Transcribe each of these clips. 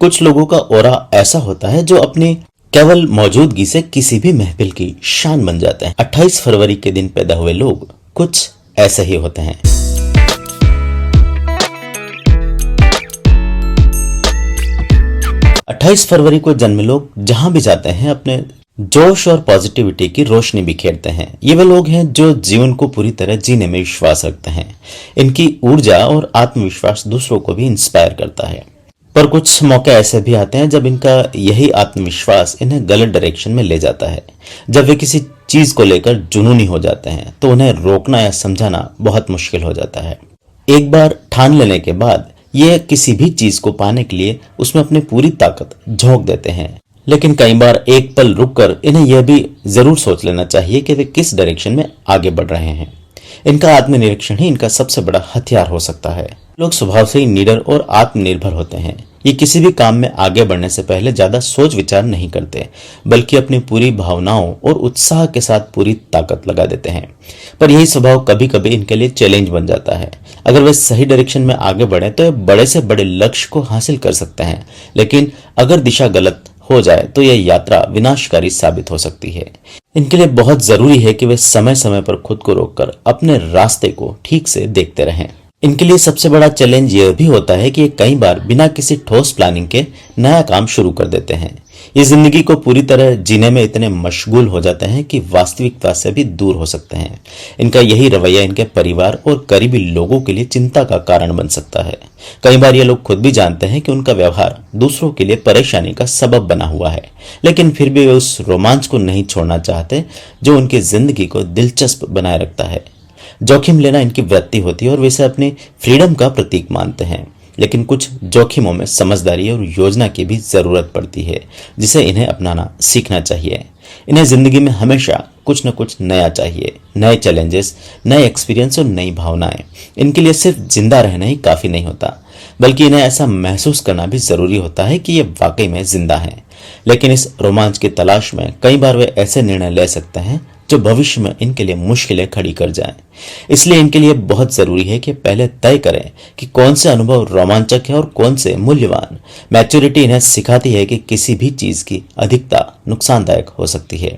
कुछ लोगों का ऑरा ऐसा होता है जो अपनी केवल मौजूदगी से किसी भी महफिल की शान बन जाते हैं। 28 फरवरी के दिन पैदा हुए लोग कुछ ऐसे ही होते हैं। 28 फरवरी को जन्मे लोग जहां भी जाते हैं अपने जोश और पॉजिटिविटी की रोशनी बिखेरते हैं। ये वे लोग हैं जो जीवन को पूरी तरह जीने में विश्वास रखते हैं। इनकी ऊर्जा और आत्मविश्वास दूसरों को भी इंस्पायर करता है। पर कुछ मौके ऐसे भी आते हैं जब इनका यही आत्मविश्वास इन्हें गलत डायरेक्शन में ले जाता है। जब वे किसी चीज को लेकर जुनूनी हो जाते हैं तो उन्हें रोकना या समझाना बहुत मुश्किल हो जाता है। एक बार ठान लेने के बाद ये किसी भी चीज को पाने के लिए उसमें अपनी पूरी ताकत झोंक देते हैं। लेकिन कई बार एक पल रुककर इन्हें यह भी जरूर सोच लेना चाहिए कि वे किस डायरेक्शन में आगे बढ़ रहे हैं। इनका आत्मनिरीक्षण ही इनका सबसे बड़ा हथियार हो सकता है। लोग स्वभाव से ही निडर और आत्मनिर्भर होते हैं। ये किसी भी काम में आगे बढ़ने से पहले ज्यादा सोच विचार नहीं करते, बल्कि अपनी पूरी भावनाओं और उत्साह के साथ पूरी ताकत लगा देते हैं। पर यही स्वभाव कभी कभी इनके लिए चैलेंज बन जाता है। अगर वे सही डायरेक्शन में आगे बढ़े तो ये बड़े से बड़े लक्ष्य को हासिल कर सकते हैं, लेकिन अगर दिशा गलत हो जाए तो यह यात्रा विनाशकारी साबित हो सकती है। इनके लिए बहुत जरूरी है कि वे समय समय पर खुद को रोककर अपने रास्ते को ठीक से देखते रहें। इनके लिए सबसे बड़ा चैलेंज यह भी होता है कि ये कई बार बिना किसी ठोस प्लानिंग के नया काम शुरू कर देते हैं। ये जिंदगी को पूरी तरह जीने में इतने मशगूल हो जाते हैं कि वास्तविकता से भी दूर हो सकते हैं। इनका यही रवैया इनके परिवार और करीबी लोगों के लिए चिंता का कारण बन सकता है। कई बार ये लोग खुद भी जानते हैं कि उनका व्यवहार दूसरों के लिए परेशानी का सबब बना हुआ है, लेकिन फिर भी वे उस रोमांच को नहीं छोड़ना चाहते जो उनकी जिंदगी को दिलचस्प बनाए रखता है। जोखिम लेना इनकी वृत्ति होती है और वे इसे अपनी फ्रीडम का प्रतीक मानते हैं। लेकिन कुछ जोखिमों में समझदारी और योजना की भी जरूरत पड़ती है, जिसे इन्हें अपनाना सीखना चाहिए। इन्हें जिंदगी में हमेशा कुछ न कुछ नया चाहिए, नए चैलेंजेस, नए एक्सपीरियंस और नई भावनाएं। इनके लिए सिर्फ जिंदा रहना ही काफी नहीं होता, बल्कि इन्हें ऐसा महसूस करना भी जरूरी होता है कि ये वाकई में जिंदा हैं। लेकिन इस रोमांच की तलाश में कई बार वे ऐसे निर्णय ले सकते हैं जो भविष्य में इनके लिए मुश्किलें खड़ी कर जाएं। इसलिए इनके लिए बहुत जरूरी है कि पहले तय करें कि कौन से अनुभव रोमांचक है और कौन से मूल्यवान। मैच्योरिटी इन्हें सिखाती है कि किसी भी चीज की अधिकता नुकसानदायक हो सकती है।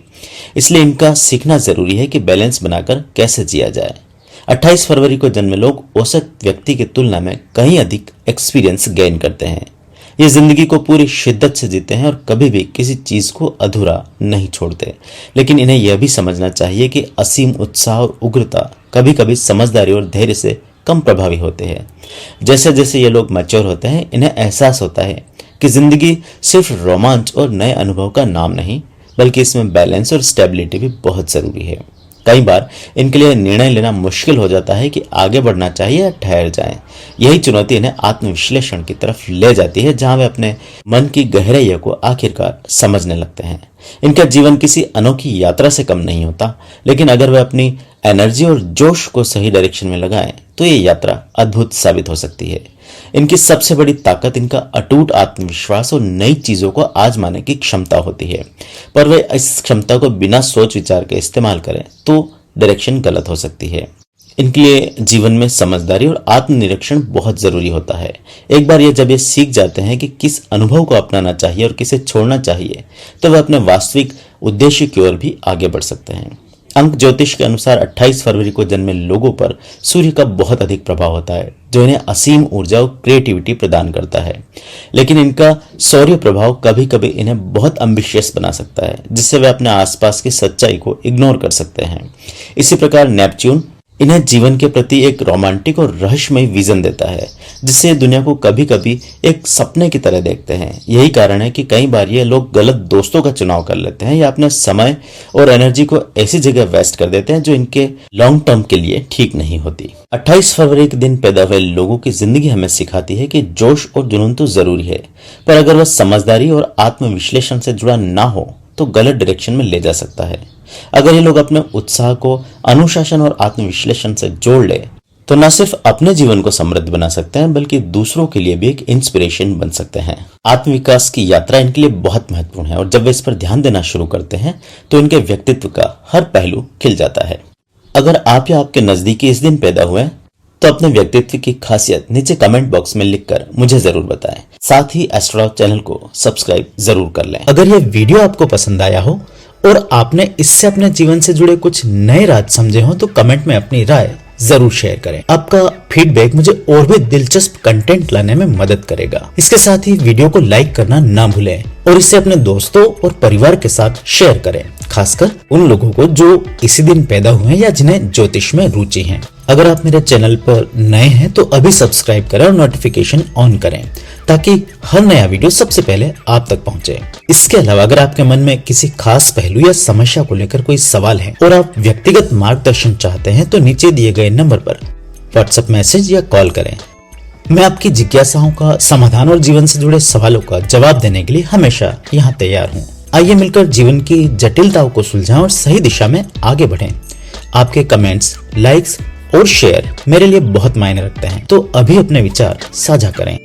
इसलिए इनका सीखना जरूरी है कि बैलेंस बनाकर कैसे जिया जाए। 28 फरवरी को जन्मे लोग औसत व्यक्ति की तुलना में कहीं अधिक एक्सपीरियंस गेन करते हैं। ये जिंदगी को पूरी शिद्दत से जीते हैं और कभी भी किसी चीज को अधूरा नहीं छोड़ते। लेकिन इन्हें यह भी समझना चाहिए कि असीम उत्साह और उग्रता कभी कभी समझदारी और धैर्य से कम प्रभावी होते हैं। जैसे जैसे ये लोग मैच्योर होते हैं, इन्हें एहसास होता है कि जिंदगी सिर्फ रोमांच और नए अनुभव का नाम नहीं, बल्कि इसमें बैलेंस और स्टेबिलिटी भी बहुत जरूरी है। कई बार इनके लिए निर्णय लेना मुश्किल हो जाता है कि आगे बढ़ना चाहिए या ठहर जाएं। यही चुनौती इन्हें आत्मविश्लेषण की तरफ ले जाती है, जहां वे अपने मन की गहराइयों को आखिरकार समझने लगते हैं। इनका जीवन किसी अनोखी यात्रा से कम नहीं होता, लेकिन अगर वे अपनी एनर्जी और जोश को सही डायरेक्शन में लगाएं तो ये यात्रा अद्भुत साबित हो सकती है। इनकी सबसे बड़ी ताकत इनका अटूट आत्मविश्वास और नई चीजों को आजमाने की क्षमता होती है। पर वे इस क्षमता को बिना सोच विचार के इस्तेमाल करें तो डायरेक्शन गलत हो सकती है। इनके लिए जीवन में समझदारी और आत्मनिरीक्षण बहुत जरूरी होता है। एक बार जब ये सीख जाते हैं कि किस अनुभव को अपनाना चाहिए और किसे छोड़ना चाहिए, तो वे अपने वास्तविक उद्देश्य की ओर भी आगे बढ़ सकते हैं। अंक ज्योतिष के अनुसार 28 फरवरी को जन्मे लोगों पर सूर्य का बहुत अधिक प्रभाव होता है, जो इन्हें असीम ऊर्जा और क्रिएटिविटी प्रदान करता है। लेकिन इनका सौर्य प्रभाव कभी कभी इन्हें बहुत एम्बिशियस बना सकता है, जिससे वे अपने आसपास की सच्चाई को इग्नोर कर सकते हैं। इसी प्रकार नेपच्यून इन्हें जीवन के प्रति एक रोमांटिक और रहस्यमय विजन देता है, जिससे दुनिया को कभी कभी एक सपने की तरह देखते हैं। यही कारण है कि कई बार ये लोग गलत दोस्तों का चुनाव कर लेते हैं या अपने समय और एनर्जी को ऐसी जगह वेस्ट कर देते हैं जो इनके लॉन्ग टर्म के लिए ठीक नहीं होती। 28 फरवरी के दिन पैदा हुए लोगों की जिंदगी हमें सिखाती है कि जोश और जुनून तो जरूरी है, पर अगर वह समझदारी और आत्मविश्लेषण से जुड़ा ना हो तो गलत डायरेक्शन में ले जा सकता है। अगर ये लोग अपने उत्साह को अनुशासन और आत्मविश्लेषण से जोड़ ले तो न सिर्फ अपने जीवन को समृद्ध बना सकते हैं, बल्कि दूसरों के लिए भी एक इंस्पिरेशन बन सकते हैं। आत्मविकास की यात्रा इनके लिए बहुत महत्वपूर्ण है और जब वे इस पर ध्यान देना शुरू करते हैं तो इनके व्यक्तित्व का हर पहलू खिल जाता है। अगर आप या आपके नजदीकी इस दिन पैदा हुए तो अपने व्यक्तित्व की खासियत नीचे कमेंट बॉक्स में लिखकर मुझे जरूर बताएं। साथ ही एस्ट्रोलॉग चैनल को सब्सक्राइब जरूर कर लें। अगर यह वीडियो आपको पसंद आया हो और आपने इससे अपने जीवन से जुड़े कुछ नए राज समझे हो तो कमेंट में अपनी राय जरूर शेयर करें। आपका फीडबैक मुझे और भी दिलचस्प कंटेंट लाने में मदद करेगा। इसके साथ ही वीडियो को लाइक करना ना भूलें और इसे अपने दोस्तों और परिवार के साथ शेयर करें, खासकर उन लोगों को जो इसी दिन पैदा हुए हैं या जिन्हें ज्योतिष में रुचि है। अगर आप मेरे चैनल पर नए हैं तो अभी सब्सक्राइब करें और नोटिफिकेशन ऑन करें ताकि हर नया वीडियो सबसे पहले आप तक पहुंचे। इसके अलावा अगर आपके मन में किसी खास पहलू या समस्या को लेकर कोई सवाल है और आप व्यक्तिगत मार्गदर्शन चाहते हैं तो नीचे दिए गए नंबर पर व्हाट्सएप मैसेज या कॉल करें। मैं आपकी जिज्ञासाओं का समाधान और जीवन से जुड़े सवालों का जवाब देने के लिए हमेशा यहाँ तैयार हूँ। आइए मिलकर जीवन की जटिलताओं को सुलझाएं और सही दिशा में आगे बढ़ें। आपके कमेंट्स, लाइक्स और शेयर मेरे लिए बहुत मायने रखते हैं, तो अभी अपने विचार साझा करें।